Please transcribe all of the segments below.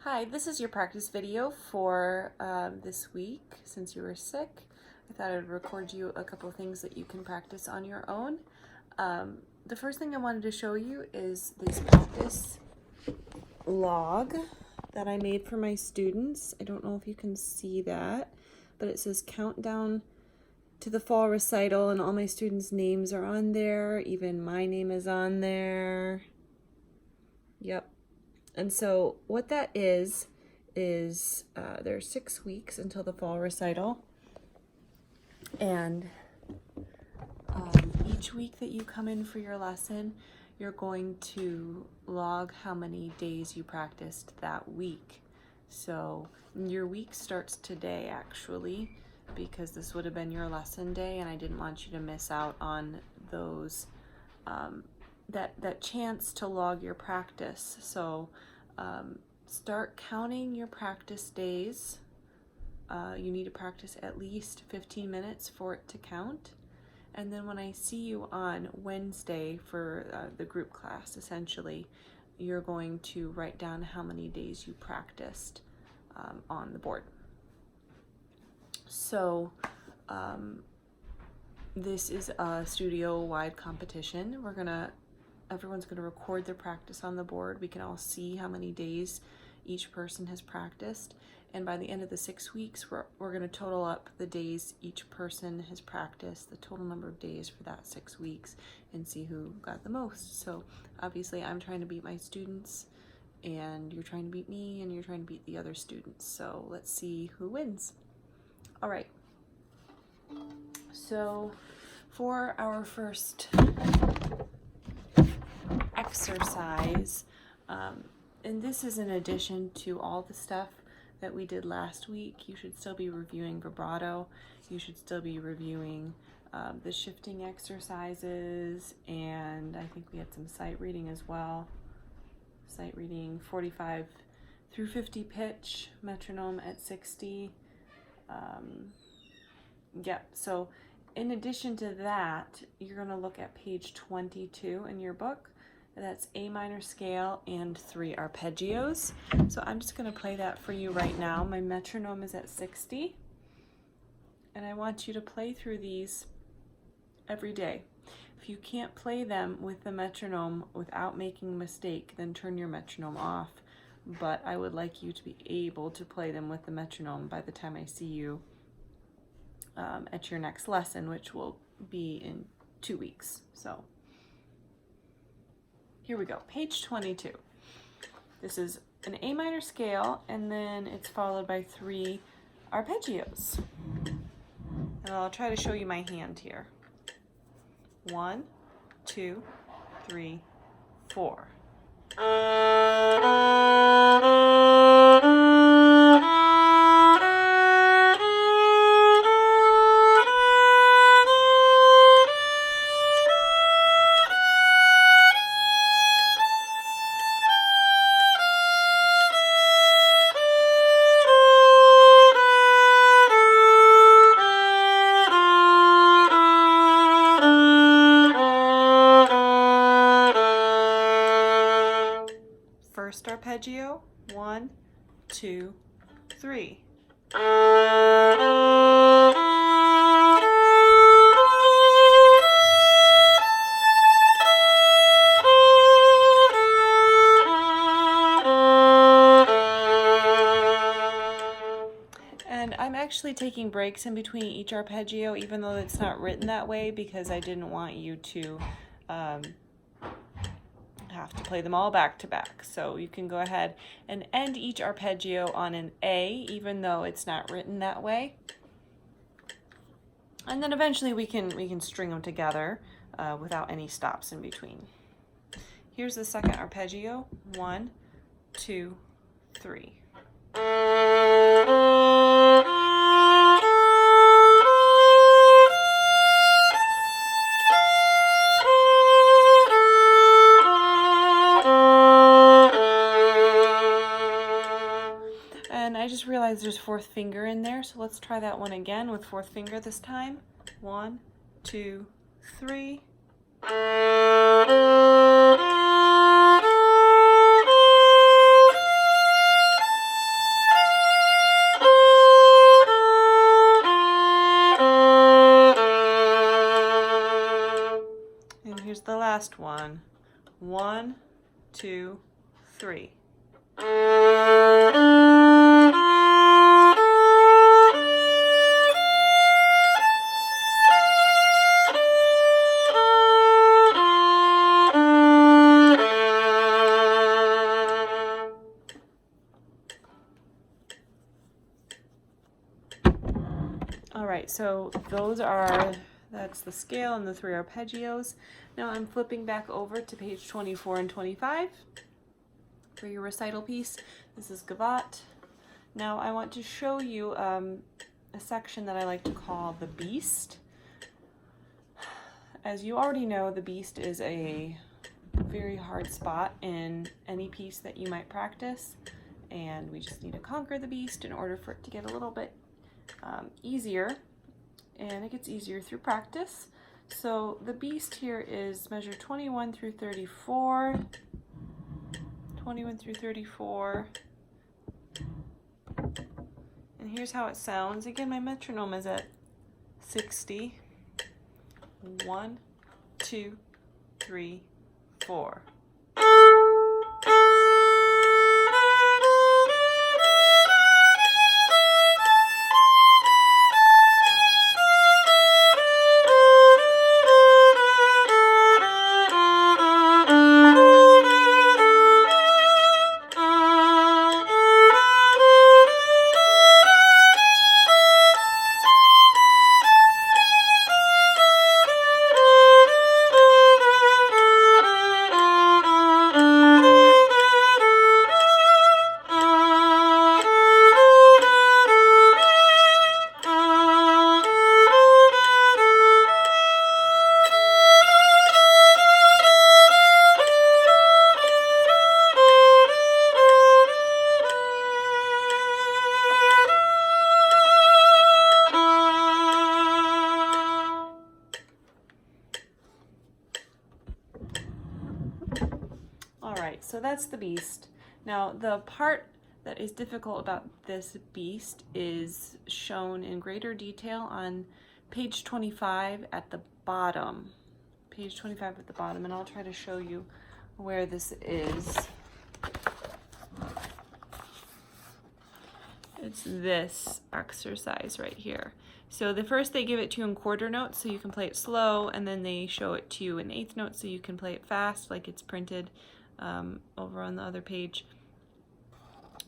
Hi, this is your practice video for this week. Since you were sick, I thought I would record you a couple of things that you can practice on your own. The first thing I wanted to show you is this practice log that I made for my students. I don't know if you can see that, but it says countdown to the fall recital, and all my students' names are on there. Even my name is on there. Yep. And so what that is there's 6 weeks until the fall recital, and each week that you come in for your lesson, you're going to log how many days you practiced that week. So your week starts today, actually, because this would have been your lesson day, and I didn't want you to miss out on those that chance to log your practice. So start counting your practice days. You need to practice at least 15 minutes for it to count. And then when I see you on Wednesday for the group class, essentially, you're going to write down how many days you practiced on the board. So this is a studio-wide competition. Everyone's gonna record their practice on the board. We can all see how many days each person has practiced. And by the end of the 6 weeks, we're gonna total up the days each person has practiced, the total number of days for that 6 weeks, and see who got the most. So obviously I'm trying to beat my students, and you're trying to beat me, and you're trying to beat the other students. So let's see who wins. All right. So for our first exercise, and this is in addition to all the stuff that we did last week. You should still be reviewing vibrato. You should still be reviewing the shifting exercises, and I think we had some sight reading as well. Sight reading 45 through 50 pitch, metronome at 60. So in addition to that, you're going to look at page 22 in your book. That's A minor scale and 3 arpeggios. So I'm just going to play that for you right now. My metronome is at 60, and I want you to play through these every day. If you can't play them with the metronome without making a mistake, then turn your metronome off. But I would like you to be able to play them with the metronome by the time I see you at your next lesson, which will be in 2 weeks. So here we go, page 22. This is an A minor scale, and then it's followed by 3 arpeggios. And I'll try to show you my hand here. 1, 2, 3, 4. First arpeggio, 1, 2, 3. And I'm actually taking breaks in between each arpeggio, even though it's not written that way, because I didn't want you to have to play them all back to back. So you can go ahead and end each arpeggio on an A, even though it's not written that way. And then eventually we can string them together without any stops in between. Here's the second arpeggio, 1, 2, 3. And I just realized there's 4th finger in there, so let's try that one again with 4th finger this time. 1, 2, 3. 1, 2, 3. All right, so that's the scale and the 3 arpeggios. Now I'm flipping back over to page 24 and 25 for your recital piece. This is Gavotte. Now I want to show you a section that I like to call the Beast. As you already know, the Beast is a very hard spot in any piece that you might practice, and we just need to conquer the Beast in order for it to get a little bit easier, and it gets easier through practice. So the Beast here is measured 21 through 34, 21 through 34, and here's how it sounds. Again, my metronome is at 60. 1, 2, 3, 4. Alright, so that's the Beast. Now the part that is difficult about this Beast is shown in greater detail on page 25 at the bottom. Page 25 at the bottom, and I'll try to show you where this is. It's this exercise right here. So the first they give it to you in quarter notes so you can play it slow, and then they show it to you in eighth notes so you can play it fast like it's printed over on the other page.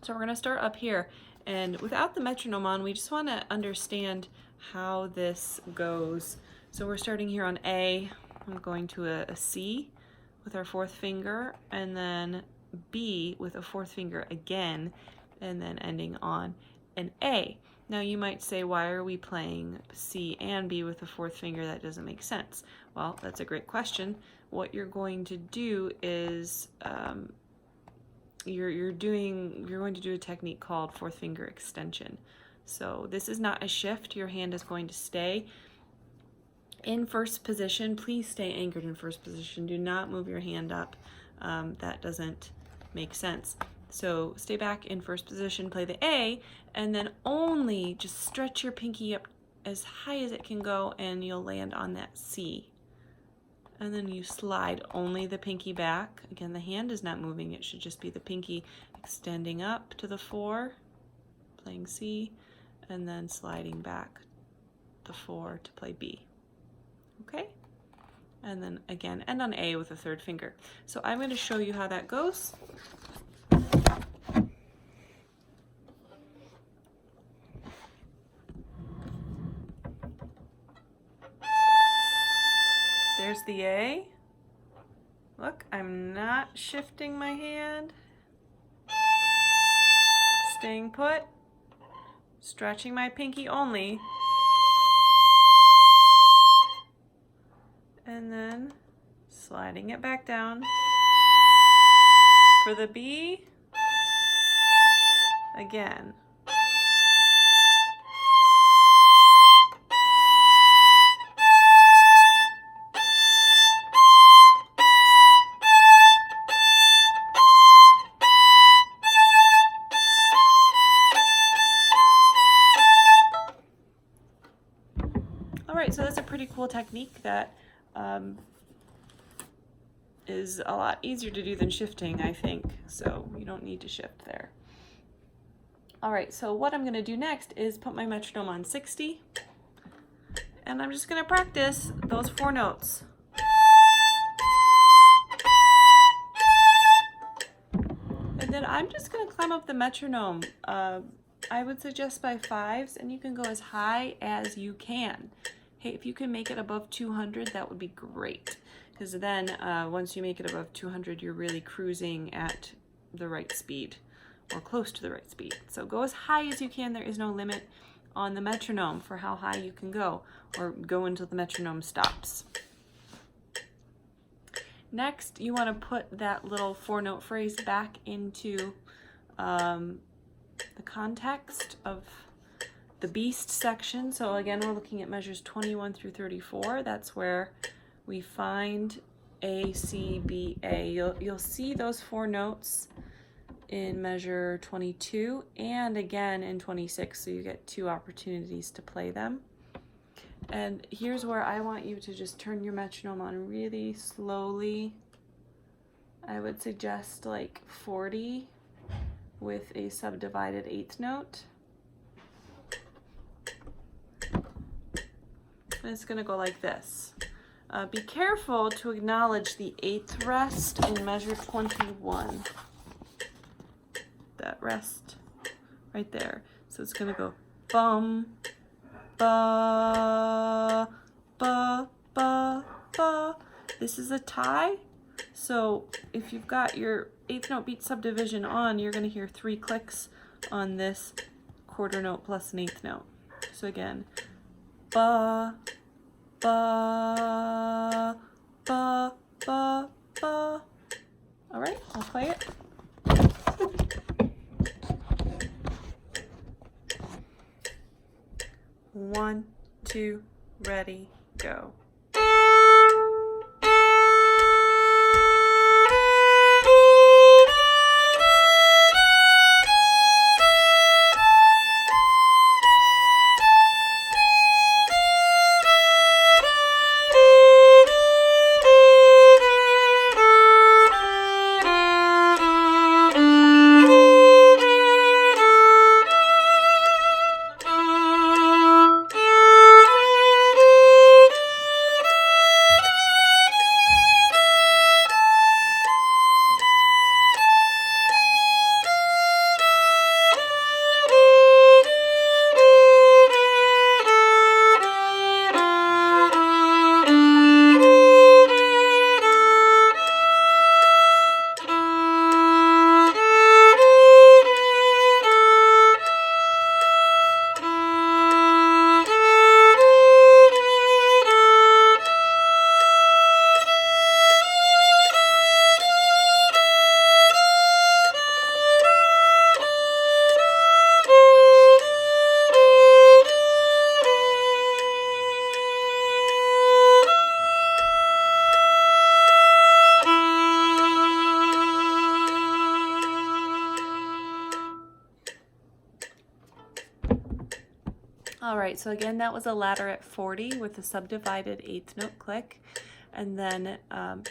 So we're going to start up here, and without the metronome on, we just want to understand how this goes. So we're starting here on A. I'm going to a C with our fourth finger, and then B with a fourth finger again, and then ending on an A. Now you might say, why are we playing C and B with the fourth finger? That doesn't make sense. Well, that's a great question. What you're going to do is you're going to do a technique called fourth finger extension. So this is not a shift. Your hand is going to stay in first position. Please stay anchored in first position. Do not move your hand up. That doesn't make sense. So stay back in first position, play the A, and then only just stretch your pinky up as high as it can go, and you'll land on that C. And then you slide only the pinky back. Again, the hand is not moving. It should just be the pinky extending up to the 4, playing C, and then sliding back the 4 to play B. Okay? And then again, end on A with the third finger. So I'm going to show you how that goes. There's the A. Look, I'm not shifting my hand. Staying put. Stretching my pinky only. And then sliding it back down. For the B, again. Alright, so that's a pretty cool technique that is a lot easier to do than shifting, I think, so you don't need to shift there. All right, so what I'm gonna do next is put my metronome on 60, and I'm just gonna practice those 4 notes. And then I'm just gonna climb up the metronome. I would suggest by 5s, and you can go as high as you can. Hey, if you can make it above 200, that would be great. Because then once you make it above 200, you're really cruising at the right speed, or close to the right speed. So go as high as you can. There is no limit on the metronome for how high you can go, or go until the metronome stops. Next, you want to put that little 4-note phrase back into the context of the beast section. So again, we're looking at measures 21 through 34. That's where we find A, C, B, A. You'll see those 4 notes in measure 22 and again in 26, so you get 2 opportunities to play them. And here's where I want you to just turn your metronome on really slowly. I would suggest like 40 with a subdivided 8th note. And it's gonna go like this. Be careful to acknowledge the 8th rest in measure 21. That rest right there. So it's gonna go bum, ba, ba, ba, ba. This is a tie. So if you've got your 8th note beat subdivision on, you're gonna hear 3 clicks on this quarter note plus an 8th note. So again, ba, ba, ba, ba, ba. All right, I'll play it. One, 2, ready, go. All right, so again, that was a ladder at 40 with a subdivided 8th note click. And then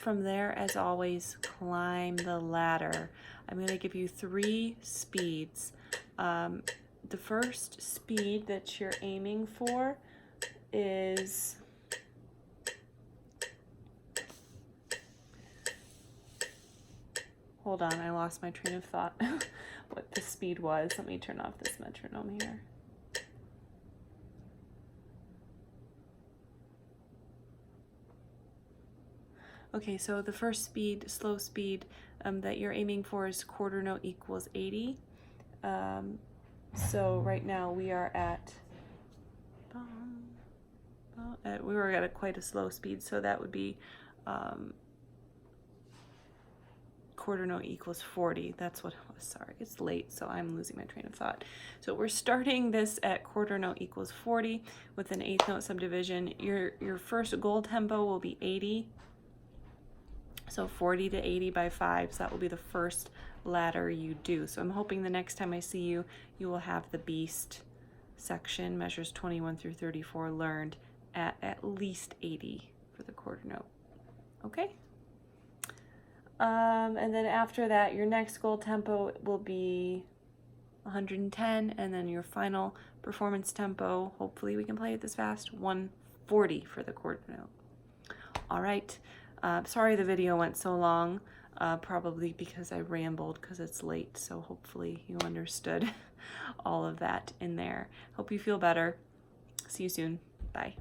from there, as always, climb the ladder. I'm going to give you 3 speeds. The first speed that you're aiming for is hold on, I lost my train of thought. What the speed was. Let me turn off this metronome here. Okay, so the first speed, slow speed that you're aiming for is quarter note equals 80. So right now we are at quite a slow speed, so that would be quarter note equals 40. That's what it was. Sorry, it's late, so I'm losing my train of thought. So we're starting this at quarter note equals 40 with an 8th note subdivision. Your first goal tempo will be 80. So 40 to 80 by 5s, that will be the first ladder you do. So I'm hoping the next time I see you, you will have the beast section, measures 21 through 34, learned at least 80 for the quarter note. Okay? And then after that, your next goal tempo will be 110, and then your final performance tempo, hopefully we can play it this fast, 140 for the quarter note. All right, sorry the video went so long, probably because I rambled because it's late, so hopefully you understood all of that in there. Hope you feel better. See you soon. Bye.